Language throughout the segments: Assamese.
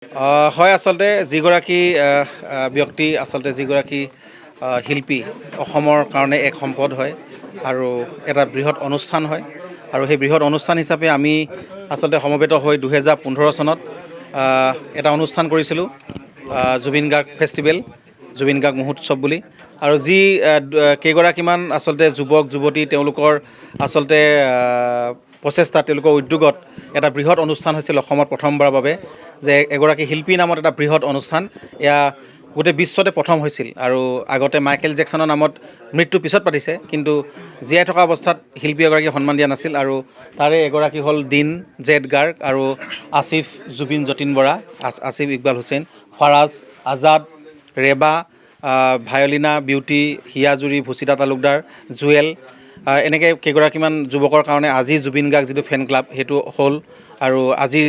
হয় আচলতে যিগৰাকী ব্যক্তি আচলতে যিগৰাকী শিল্পী অসমৰ কাৰণে এক সম্পদ হয় আৰু এটা বৃহৎ অনুষ্ঠান হয় আৰু সেই বৃহৎ অনুষ্ঠান হিচাপে আমি আচলতে সমবেত হৈ 2015 চনত এটা অনুষ্ঠান কৰিছিলোঁ জুবিন গাৰ্গ ফেষ্টিভেল, জুবিন গাৰ্গ মহোৎসৱ বুলি। আৰু যি কেইগৰাকীমান আচলতে যুৱক যুৱতী তেওঁলোকৰ আচলতে প্ৰচেষ্টা, তেওঁলোকৰ উদ্যোগত এটা বৃহৎ অনুষ্ঠান হৈছিল অসমত প্ৰথমবাৰৰ বাবে, যে এগৰাকী শিল্পী নামত এটা বৃহৎ অনুষ্ঠান। এয়া গোটেই বিশ্বতে প্ৰথম হৈছিল আৰু আগতে মাইকেল জেকচনৰ নামত মৃত্যুৰ পিছত পাতিছে, কিন্তু জীয়াই থকা অৱস্থাত শিল্পী এগৰাকী সন্মান দিয়া নাছিল। আৰু তাৰে এগৰাকী হ'ল দিন জেড গাৰ্গ আৰু আসিফ জুবিন যতীন বৰা, আসিফ ইকবাল হুছেইন, ফাৰাজ আজাদ, ৰেবা, ভায়লিনা বিউটি, হিয়াজুৰি, ভুচিতা তালুকদাৰ, জুৱেল, এনেকৈ কেইগৰাকীমান যুৱকৰ কাৰণে আজি জুবিন গাৰ্গ যিটো ফেন ক্লাব সেইটো হ'ল। আৰু আজিৰ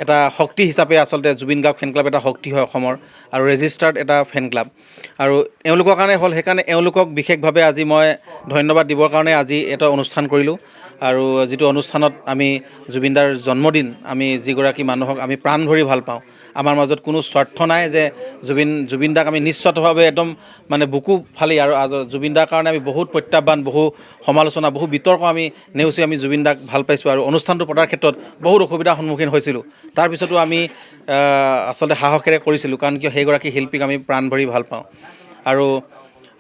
এটা শক্তি হিচাপে আচলতে জুবিন গাৰ্গ ফেন ক্লাব এটা শক্তি হয় অসমৰ আৰু ৰেজিষ্টাৰ্ড এটা ফেন ক্লাব। আৰু এওঁলোকৰ কাৰণে হ'ল, সেইকাৰণে এওঁলোকক বিশেষভাৱে আজি মই ধন্যবাদ দিবৰ কাৰণে আজি এটা অনুষ্ঠান কৰিলোঁ। আৰু যিটো অনুষ্ঠানত আমি জুবিনদাৰ জন্মদিন, আমি যিগৰাকী মানুহক আমি প্ৰাণ ভৰি ভাল পাওঁ, আমাৰ মাজত কোনো স্বাৰ্থ নাই যে জুবিন দাক আমি নিস্বাৰ্থভাৱে একদম মানে বুকু ফালি, আৰু জুবিন দাৰ কাৰণে আমি বহুত প্ৰত্যাহ্বান, বহু সমালোচনা, বহু বিতৰ্ক আমি নেওচি আমি জুবিন দাক ভাল পাইছোঁ। আৰু অনুষ্ঠানটো পতাৰ ক্ষেত্ৰত বহুত অসুবিধাৰ সন্মুখীন হৈছিলোঁ, তাৰপিছতো আমি আচলতে সাহসেৰে কৰিছিলোঁ, কাৰণ কিয় সেইগৰাকী শিল্পীক আমি প্ৰাণ ভৰি ভাল পাওঁ। আৰু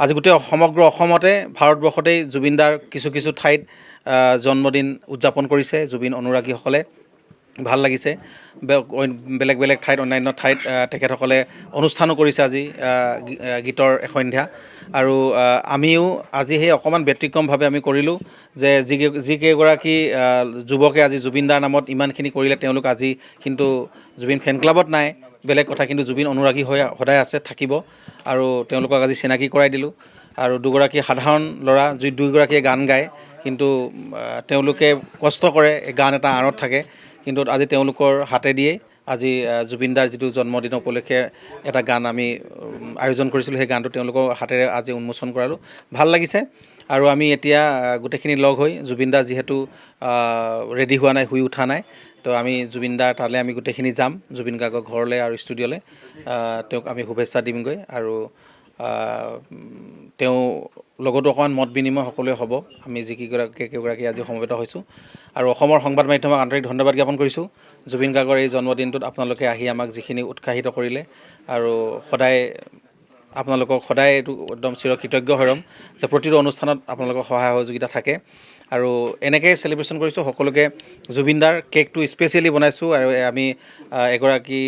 আজি গোটেই সমগ্ৰ অসমতে, ভাৰতবৰ্ষতেই জুবিনদাৰ কিছু কিছু ঠাইত জন্মদিন উদযাপন কৰিছে জুবিন অনুৰাগীসকলে। ভাল লাগিছে। বেলেগ বেলেগ ঠাইত, অন্যান্য ঠাইত তেখেতসকলে অনুষ্ঠানো কৰিছে আজি গীতৰ এসন্ধ্যা। আৰু আমিও আজি সেই অকণমান ব্যতিক্ৰমভাৱে আমি কৰিলোঁ, যে যিকেইগৰাকী যুৱকে আজি জুবিনদাৰ নামত ইমানখিনি কৰিলে, তেওঁলোক আজি কিন্তু জুবিন ফেন ক্লাবত নাই, বেলেগ কথা, কিন্তু জুবিন অনুৰাগী হৈ সদায় আছে, থাকিব। আৰু তেওঁলোকক আজি চিনাকি কৰাই দিলোঁ। আৰু দুগৰাকী সাধাৰণ ল'ৰা, দুয়োগৰাকীয়ে গান গায়, কিন্তু তেওঁলোকে কষ্ট কৰে, গান এটা আঁৰত থাকে, কিন্তু আজি তেওঁলোকৰ হাতেদিয়ে আজি জুবিনদাৰ যিটো জন্মদিন উপলক্ষে এটা গান আমি আয়োজন কৰিছিলোঁ, সেই গানটো তেওঁলোকৰ হাতেৰে আজি উন্মোচন কৰালোঁ। ভাল লাগিছে। আৰু আমি এতিয়া গোটেইখিনি লগ হৈ, জুবিনদা যিহেতু ৰেডি হোৱা নাই, শুই উঠা নাই, তো আমি জুবিনদাৰ তালৈ আমি গোটেইখিনি যাম, জুবিন গাৰ্গৰ ঘৰলৈ আৰু ষ্টুডিঅ'লৈ। তেওঁক আমি শুভেচ্ছা দিমগৈ। আৰু তেওঁ লগতো অকণমান মত বিনিময় সকলোৱে হ'ব, আমি কেইগৰাকী আজি সমবেত হৈছোঁ। আৰু অসমৰ সংবাদ মাধ্যমক আন্তৰিক ধন্যবাদ জ্ঞাপন কৰিছোঁ। জুবিন গাৰ্গৰ এই জন্মদিনটোত আপোনালোকে আহি আমাক যিখিনি উৎসাহিত কৰিলে, আৰু আপোনালোকক সদায় এইটো একদম চিৰকৃতজ্ঞ হৈ ৰ'ম যে প্ৰতিটো অনুষ্ঠানত আপোনালোকৰ সহায় সহযোগিতা থাকে। আৰু এনেকৈ চেলিব্ৰেশ্যন কৰিছোঁ। সকলোকে জুবিনদাৰ কেকটো স্পেচিয়েলি বনাইছোঁ, আৰু আমি এগৰাকী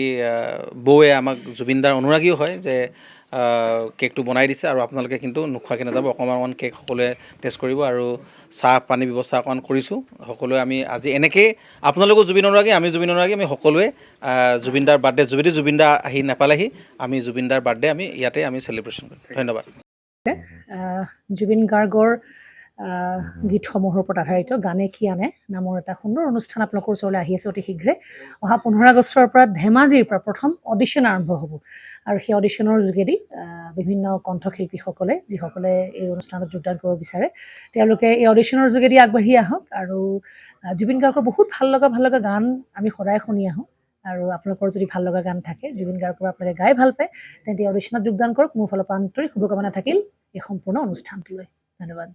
বৌয়ে আমাক জুবিনদাৰ অনুৰাগীও হয়, যে কেকটো বনাই দিছে। আৰু আপোনালোকে কিন্তু নোখোৱাকৈ নাযাব, অকণমান কেক সকলোৱে টেষ্ট কৰিব। আৰু চাহ পানীৰ ব্যৱস্থা অকণমান কৰিছোঁ। সকলোৱে আমি আজি এনেকৈয়ে, আপোনালোকেও জুবিন অনুৰাগী, আমি জুবিন অনুৰাগী, আমি সকলোৱে জুবিনদাৰ বাৰ্থডে, যদি জুবিনদা আহি নাপালেহি, আমি জুবিনদাৰ বাৰ্থডে আমি ইয়াতে আমি চেলিব্ৰেশ্যন কৰিম। ধন্যবাদ। জুবিন গাৰ্গৰ গীতসমূহৰ ওপৰত আধাৰিত গানে কি আনে নামৰ এটা সুন্দৰ অনুষ্ঠান আপোনালোকৰ ওচৰলৈ আহি আছে অতি শীঘ্ৰে। অহা 15 আগষ্টৰ পৰা ধেমাজিৰ পৰা প্ৰথম অডিশ্যন আৰম্ভ হ'ব, আৰু সেই অডিশ্যনৰ যোগেদি বিভিন্ন কণ্ঠশিল্পীসকলে, যিসকলে এই অনুষ্ঠানত যোগদান কৰিব বিচাৰে, তেওঁলোকে এই অডিশ্যনৰ যোগেদি আগবাঢ়ি আহক। আৰু জুবিন গাৰ্গৰ বহুত ভাল লগা গান আমি সদায় শুনি আহোঁ। আৰু আপোনালোকৰ যদি ভাল লগা গান থাকে, জুবিন গাৰ্গৰ আপোনালোকে গাই ভাল পায়, তেন্তে অডিশ্যনত যোগদান কৰক। মোৰ ফালৰ পৰা আন্তৰিক শুভকামনা থাকিল এই সম্পূৰ্ণ অনুষ্ঠানটোলৈ। ধন্যবাদ।